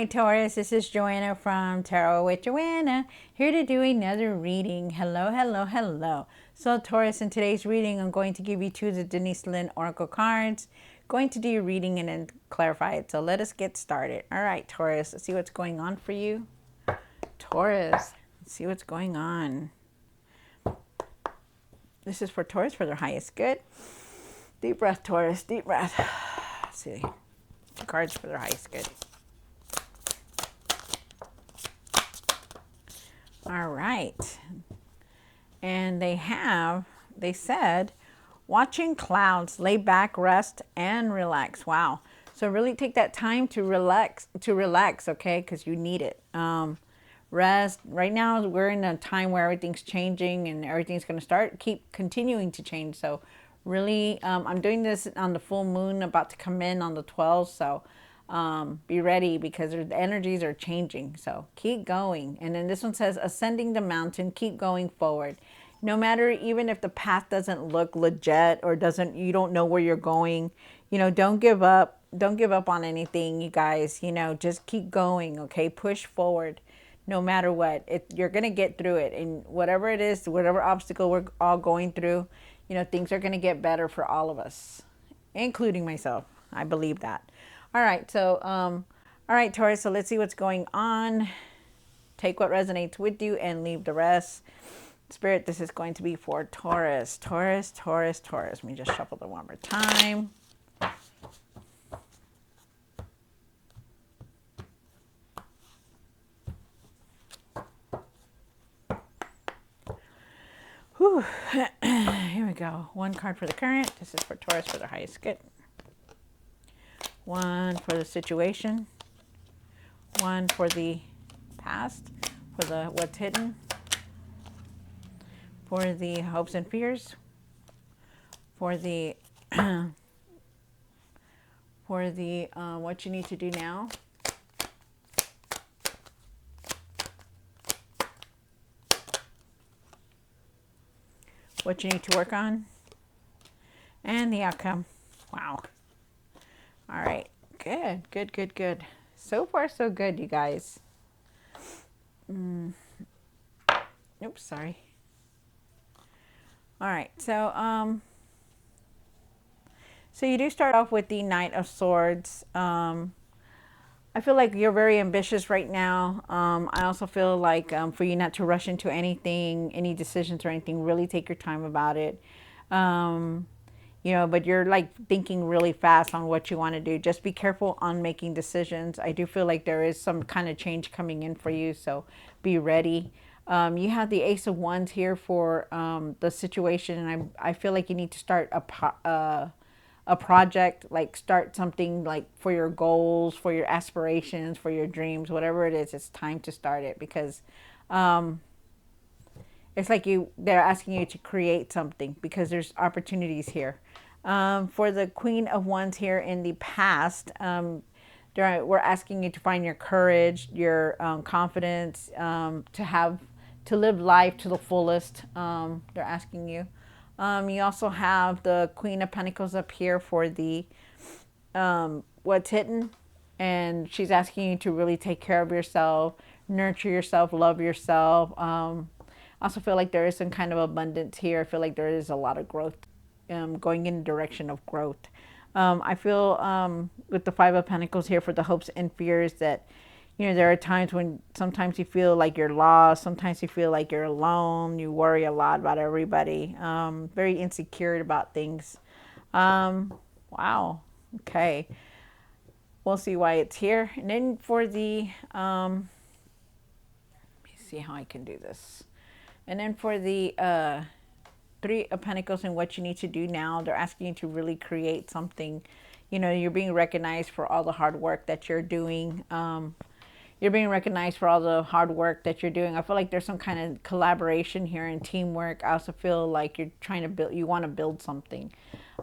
Hi Taurus, this is Joanna from Tarot with Joanna, here to do another reading. Hello, hello, hello. So Taurus, in today's reading, I'm going to give you two of the Denise Lynn Oracle cards. Going to do your reading and then clarify it. So let us get started. All right, Taurus, let's see what's going on for you. Taurus, let's see what's going on. This is for Taurus for their highest good. Deep breath, Taurus, deep breath. Let's see, cards for their highest good. All right. And they said, watching clouds, lay back, rest, and relax. Wow. So really take that time to relax, okay? Because you need it. Rest. Right now, we're in a time where everything's changing and everything's going to keep continuing to change. So really, I'm doing this on the full moon about to come in on the 12th. So be ready because the energies are changing. So keep going. And then this one says, ascending the mountain, keep going forward. No matter, even if the path doesn't look legit or you don't know where you're going, don't give up. Don't give up on anything, you guys. Just keep going, okay? Push forward no matter what. You're going to get through it. And whatever it is, whatever obstacle we're all going through, things are going to get better for all of us, including myself. I believe that. All right, so, all right, Taurus, so let's see what's going on. Take what resonates with you and leave the rest. Spirit, this is going to be for Taurus. Taurus, Taurus, Taurus. Let me just shuffle them one more time. Whew. Here we go. One card for the current. This is for Taurus for the highest good. One for the situation. One for the past, for the what's hidden, for the hopes and fears, for the what you need to do now, what you need to work on, and the outcome. Wow. All right. Good, good, good, good. So far, so good, you guys. Oops, sorry. All right, so you do start off with the Knight of Swords. I feel like you're very ambitious right now. I also feel like for you not to rush into anything, any decisions or anything, really take your time about it. But you're like thinking really fast on what you want to do. Just be careful on making decisions. I do feel like there is some kind of change coming in for you, so be ready. You have the Ace of Wands here for the situation, and I feel like you need to start a project, like start something like for your goals, for your aspirations, for your dreams, whatever it is. It's time to start it because it's like they're asking you to create something because there's opportunities here. For the Queen of Wands here in the past, we're asking you to find your courage, your confidence, to live life to the fullest. They're asking you. You also have the Queen of Pentacles up here for the what's hidden, and she's asking you to really take care of yourself, nurture yourself, love yourself. I also feel like there is some kind of abundance here. I feel like there is a lot of growth, going in the direction of growth. I feel with the Five of Pentacles here for the hopes and fears that, there are times when sometimes you feel like you're lost. Sometimes you feel like you're alone. You worry a lot about everybody. Very insecure about things. Wow. Okay. We'll see why it's here. And then for the, let me see how I can do this. And then for the Three of Pentacles and what you need to do now, they're asking you to really create something. You're being recognized for all the hard work that you're doing. You're being recognized for all the hard work that you're doing. I feel like there's some kind of collaboration here and teamwork. I also feel like you're trying to you want to build something.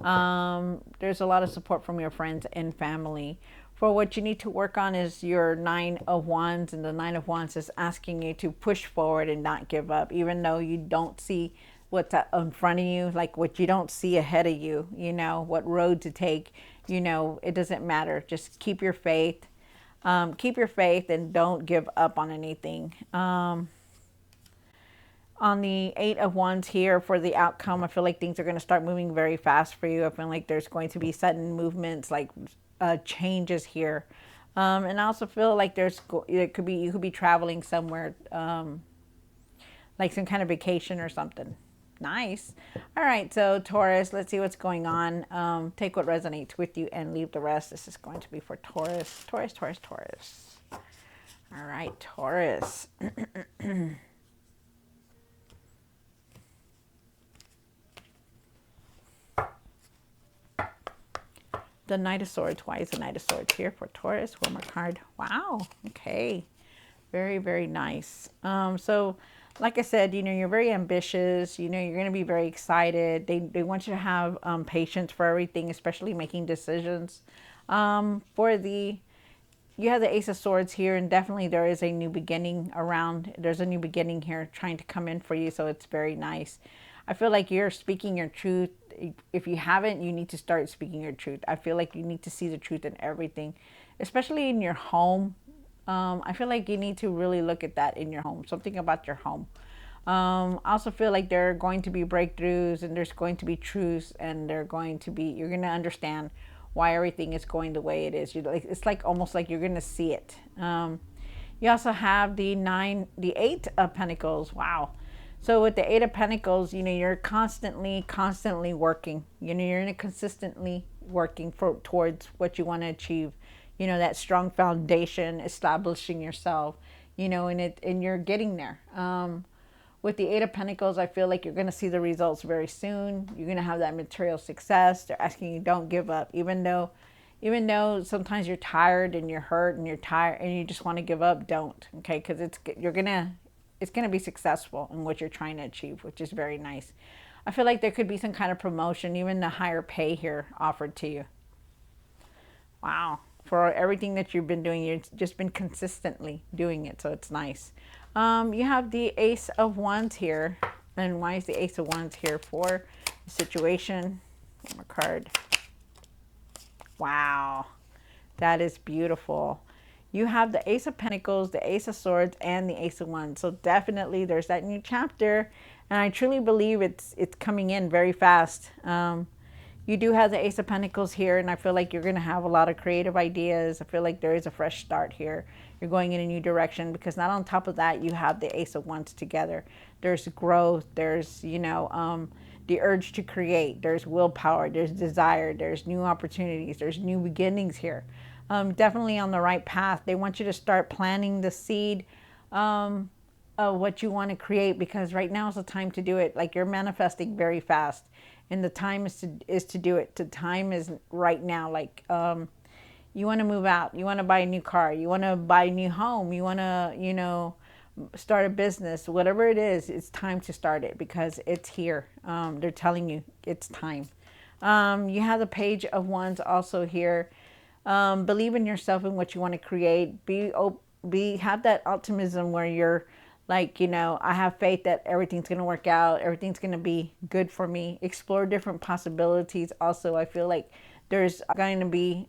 There's a lot of support from your friends and family. For what you need to work on is your Nine of Wands, and the Nine of Wands is asking you to push forward and not give up, even though you don't see what's in front of you, like what you don't see ahead of you, what road to take, it doesn't matter. Just keep your faith. Keep your faith and don't give up on anything. On the Eight of Wands here for the outcome, I feel like things are going to start moving very fast for you. I feel like there's going to be sudden movements, like changes here. And I also feel like it could be you could be traveling somewhere, like some kind of vacation or something. Nice. All right, so Taurus, let's see what's going on. Take what resonates with you and leave the rest. This is going to be for Taurus. Taurus, Taurus, Taurus. All right, Taurus. The Knight of Swords. Why is the Knight of Swords here for Taurus? One more card. Wow. Okay. Very, very nice. So like I said, you're very ambitious. You're going to be very excited. They want you to have patience for everything, especially making decisions. You have the Ace of Swords here, and definitely there is a new beginning around. There's a new beginning here trying to come in for you, so it's very nice. I feel like you're speaking your truth. If you haven't, you need to start speaking your truth. I feel like you need to see the truth in everything, especially in your home. I feel like you need to really look at that in your home, something about your home. I also feel like there are going to be breakthroughs, and there's going to be truths, and you're going to understand why everything is going the way it is. It's like almost like you're going to see it. You also have the Eight of Pentacles. Wow. So with the Eight of Pentacles, you're constantly working. You're consistently working towards what you want to achieve. That strong foundation, establishing yourself. And you're getting there. With the Eight of Pentacles, I feel like you're going to see the results very soon. You're going to have that material success. They're asking you don't give up, even though sometimes you're tired and you're hurt and you're tired and you just want to give up. Don't, okay? Because it's going to be successful in what you're trying to achieve, which is very nice. I feel like there could be some kind of promotion, even the higher pay here offered to you. Wow. For everything that you've been doing, you've just been consistently doing it, so it's nice. You have the Ace of Wands here. And why is the Ace of Wands here for the situation? One more card. Wow. That is beautiful. You have the Ace of Pentacles, the Ace of Swords, and the Ace of Wands. So definitely there's that new chapter. And I truly believe it's coming in very fast. You do have the Ace of Pentacles here, and I feel like you're going to have a lot of creative ideas. I feel like there is a fresh start here. You're going in a new direction because not on top of that, you have the Ace of Wands together. There's growth. There's, the urge to create. There's willpower. There's desire. There's new opportunities. There's new beginnings here. Definitely on the right path. They want you to start planting the seed of what you want to create, because right now is the time to do it. Like, you're manifesting very fast. And the time is to do it. The time is right now. Like, you want to move out. You want to buy a new car. You want to buy a new home. You want to, start a business. Whatever it is, it's time to start it because it's here. They're telling you it's time. You have the Page of Wands also here. Believe in yourself and what you want to create. Have that optimism where you're like, I have faith that everything's going to work out. Everything's going to be good for me. Explore different possibilities. Also, I feel like there's going to be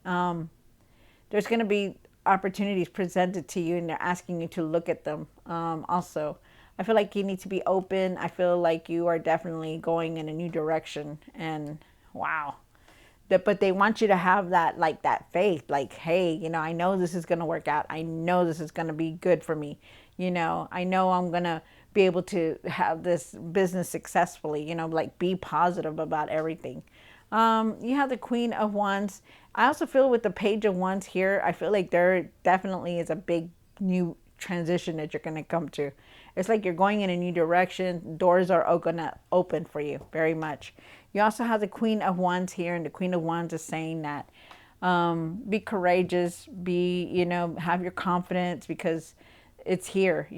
opportunities presented to you, and they're asking you to look at them. Also, I feel like you need to be open. I feel like you are definitely going in a new direction, and wow. But they want you to have that faith, like, hey, I know this is going to work out. I know this is going to be good for me. I know I'm going to be able to have this business successfully, be positive about everything. You have the Queen of Wands. I also feel with the Page of Wands here, I feel like there definitely is a big new transition that you're going to come to. It's like you're going in a new direction. Doors are going to open for you very much. You also have the Queen of Wands here, and the Queen of Wands is saying that be courageous, have your confidence, because it's here.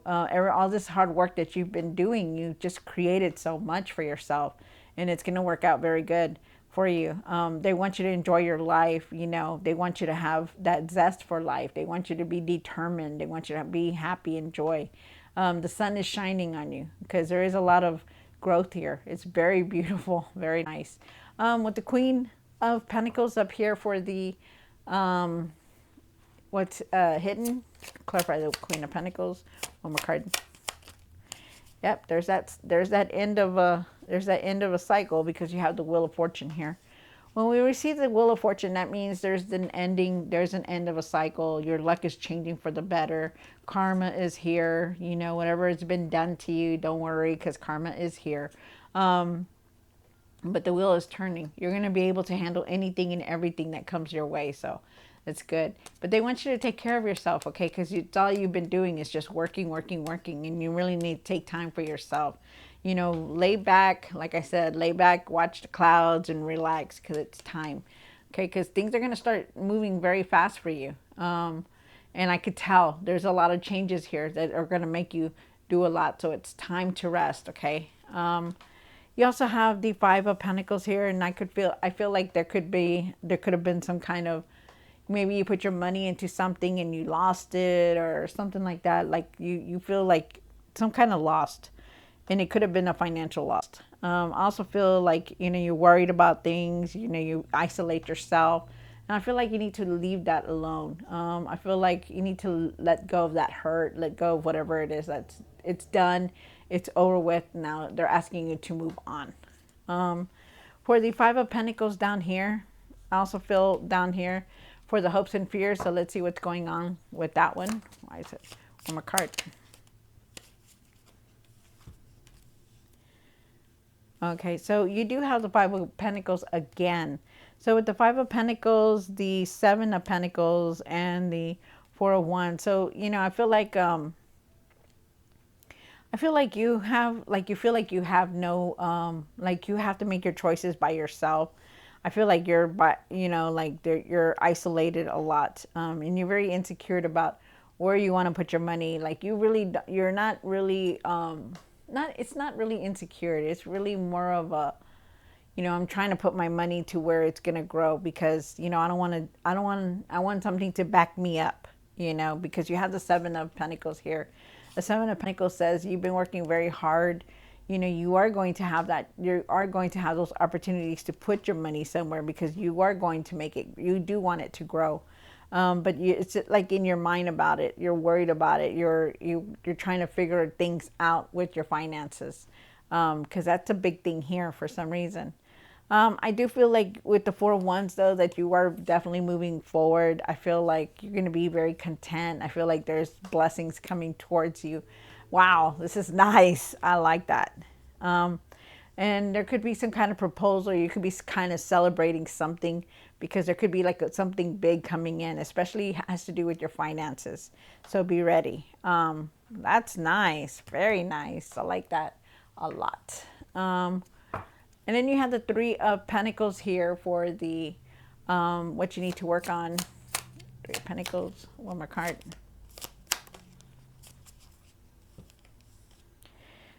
All this hard work that you've been doing, you just created so much for yourself, and it's going to work out very good for you. They want you to enjoy your life. They want you to have that zest for life. They want you to be determined. They want you to be happy and joy. The sun is shining on you because there is a lot of growth here. It's very beautiful, very nice. With the Queen of Pentacles up here for the what's hidden. Clarify the Queen of Pentacles. One more card. Yep, there's that end of a cycle because you have the Wheel of Fortune here. When we receive the Wheel of Fortune, that means there's an ending, there's an end of a cycle. Your luck is changing for the better. Karma is here. You know, whatever has been done to you, don't worry because karma is here. But the wheel is turning. You're going to be able to handle anything and everything that comes your way. So that's good. But they want you to take care of yourself, okay? Because it's all you've been doing is just working, working, working. And you really need to take time for yourself. You know, lay back, like I said, lay back, watch the clouds and relax because it's time. Okay, because things are going to start moving very fast for you. And I could tell there's a lot of changes here that are going to make you do a lot. So it's time to rest, okay? You also have the Five of Pentacles here, and I feel like there could have been some kind of, maybe you put your money into something and you lost it or something like that. Like you feel like some kind of lost, and it could have been a financial loss. I also feel like, you know, you're worried about things, you know, you isolate yourself. And I feel like you need to leave that alone. I feel like you need to let go of that hurt, let go of whatever it is it's done. It's over with. Now they're asking you to move on. For the Five of Pentacles down here, I also feel down here for the hopes and fears. So let's see what's going on with that one. Why is it? One more card. Okay, so you do have the Five of Pentacles again. So with the Five of Pentacles, the Seven of Pentacles, and the Four of Wands. So, you know, I feel like you feel like you have no, like you have to make your choices by yourself. I feel like you're isolated a lot, and you're very insecure about where you want to put your money. Like you're not really, it's not really insecure. It's really more of a, you know, I'm trying to put my money to where it's going to grow because, you know, I want something to back me up, you know, because you have the Seven of Pentacles here. The Seven of Pentacles says you've been working very hard. You know, you are going to have those opportunities to put your money somewhere because you are going to make it, you do want it to grow. It's like in your mind about it. You're worried about it. You're trying to figure things out with your finances. Because that's a big thing here for some reason. I do feel like with the Four of Wands, though, that you are definitely moving forward. I feel like you're going to be very content. I feel like there's blessings coming towards you. Wow, this is nice. I like that. And there could be some kind of proposal. You could be kind of celebrating something because there could be like something big coming in, especially has to do with your finances. So be ready. That's nice. Very nice. I like that a lot. And then you have the Three of Pentacles here for the what you need to work on. Three of Pentacles. One more card.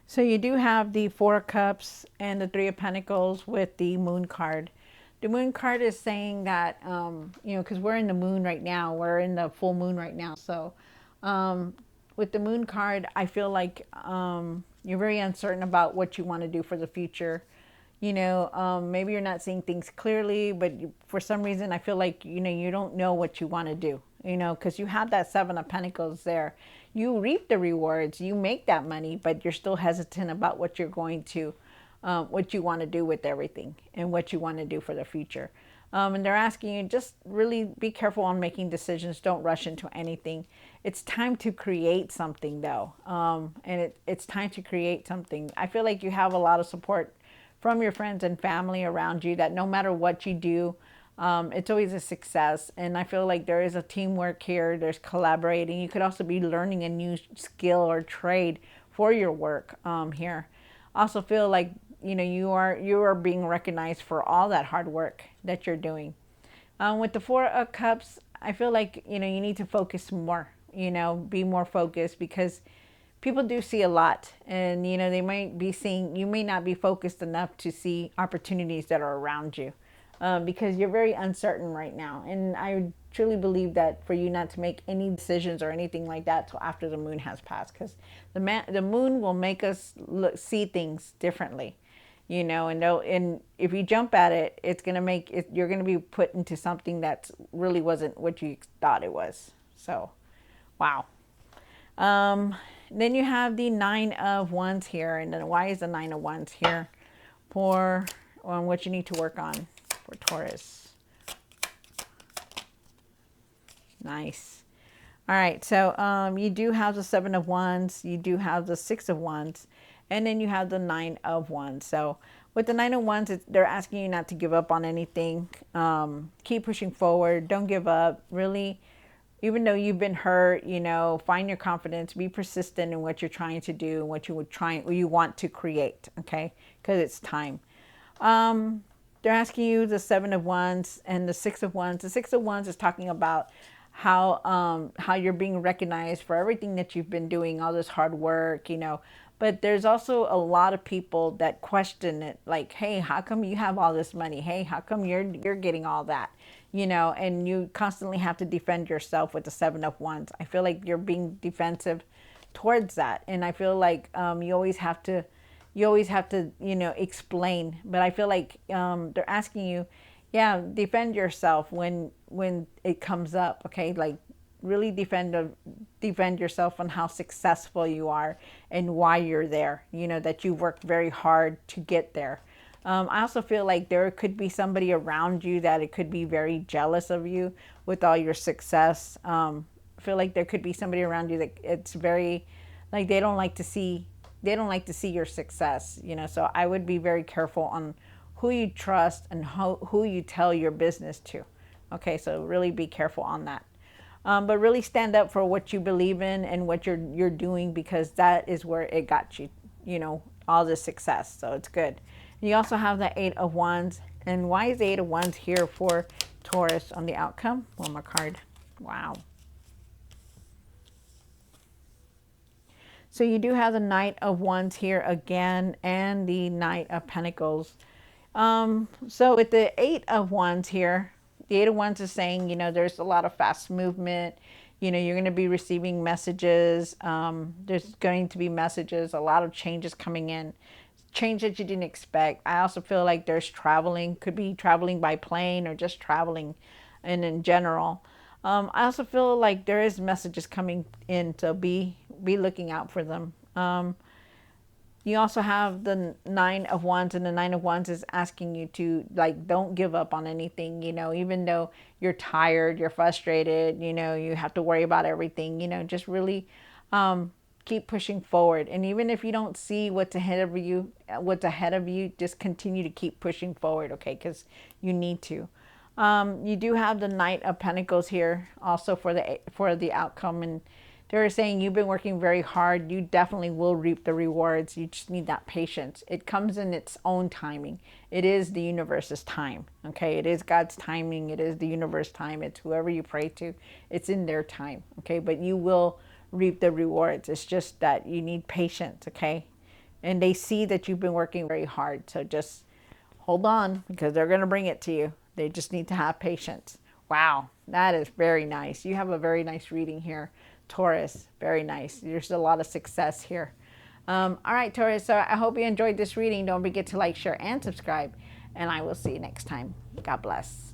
So you do have the Four of Cups and the Three of Pentacles with the Moon card. The Moon card is saying that, you know, because we're in the moon right now. We're in the full moon right now. So with the Moon card, I feel like you're very uncertain about what you want to do for the future. You know, maybe you're not seeing things clearly, but for some reason, I feel like, you know, you don't know what you want to do, you know, because you have that Seven of Pentacles there. You reap the rewards, you make that money, but you're still hesitant about what you're going to, what you want to do with everything and what you want to do for the future. And they're asking you just really be careful on making decisions. Don't rush into anything. It's time to create something, though. And it's time to create something. I feel like you have a lot of support from your friends and family around you that no matter what you do, it's always a success. And I feel like there is a teamwork here. There's collaborating. You could also be learning a new skill or trade for your work here. Also feel like, you know, you are being recognized for all that hard work that you're doing. With the Four of Cups, I feel like, you know, you need to focus more, you know, be more focused because people do see a lot, and you know, they might be seeing, you may not be focused enough to see opportunities that are around you because you're very uncertain right now. And I truly believe that for you not to make any decisions or anything like that till after the moon has passed, because the moon will make us see things differently, you know. And if you jump at it, it's gonna make it, you're gonna be put into something that really wasn't what you thought it was. So, wow. Um, then you have the Nine of Wands here. And then why is the Nine of Wands here for on what you need to work on for Taurus? Nice. All right, so you do have the Seven of Wands, you do have the Six of Wands, and then you have the Nine of Wands. So with the Nine of Wands, they're asking you not to give up on anything. Keep pushing forward. Don't give up. Really, even though you've been hurt, you know, find your confidence. Be persistent in what you're trying to do and what you want to create. Okay, because it's time. They're asking you the Seven of Wands and the Six of Wands. The Six of Wands is talking about how you're being recognized for everything that you've been doing, all this hard work, you know. But there's also a lot of people that question it, like, hey, how come you have all this money? Hey, how come you're getting all that? You know, and you constantly have to defend yourself with the Seven of Wands. I feel like you're being defensive towards that, and I feel like you always have to, you know, explain. But I feel like they're asking you, yeah, defend yourself when it comes up. Okay, like really defend yourself on how successful you are and why you're there. You know that you've worked very hard to get there. I also feel like there could be somebody around you that it could be very jealous of you with all your success. I feel like there could be somebody around you that it's very like they don't like to see your success, you know. So I would be very careful on who you trust and who you tell your business to. Okay, so really be careful on that. But really stand up for what you believe in and what you're doing, because that is where it got you, you know, all the success. So it's good. You also have the Eight of Wands. And why is the Eight of Wands here for Taurus on the outcome? One more card. Wow. So you do have the Knight of Wands here again and the Knight of Pentacles. So with the Eight of Wands here, the Eight of Wands is saying, you know, there's a lot of fast movement. You know, you're going to be receiving messages. There's going to be messages, a lot of changes coming in, change that you didn't expect. I also feel like there's traveling, could be traveling by plane or just traveling and in general. I also feel like there is messages coming in, so be looking out for them. You also have the Nine of Wands, and the Nine of Wands is asking you to, like, don't give up on anything, you know, even though you're tired, you're frustrated, you know, you have to worry about everything, you know, just really keep pushing forward. And even if you don't see what's ahead of you, just continue to keep pushing forward, okay, because you need to. You do have the Knight of Pentacles here also for the outcome, and they're saying you've been working very hard. You definitely will reap the rewards. You just need that patience. It comes in its own timing. It is the universe's time. Okay, it is God's timing. It is the universe time. It's whoever you pray to. It's in their time. Okay, but you will reap the rewards. It's just that you need patience. Okay, and they see that you've been working very hard. So just hold on, because they're going to bring it to you. They just need to have patience. Wow, that is very nice. You have a very nice reading here, Taurus. Very nice. There's a lot of success here. All right, Taurus. So I hope you enjoyed this reading. Don't forget to like, share, and subscribe. And I will see you next time. God bless.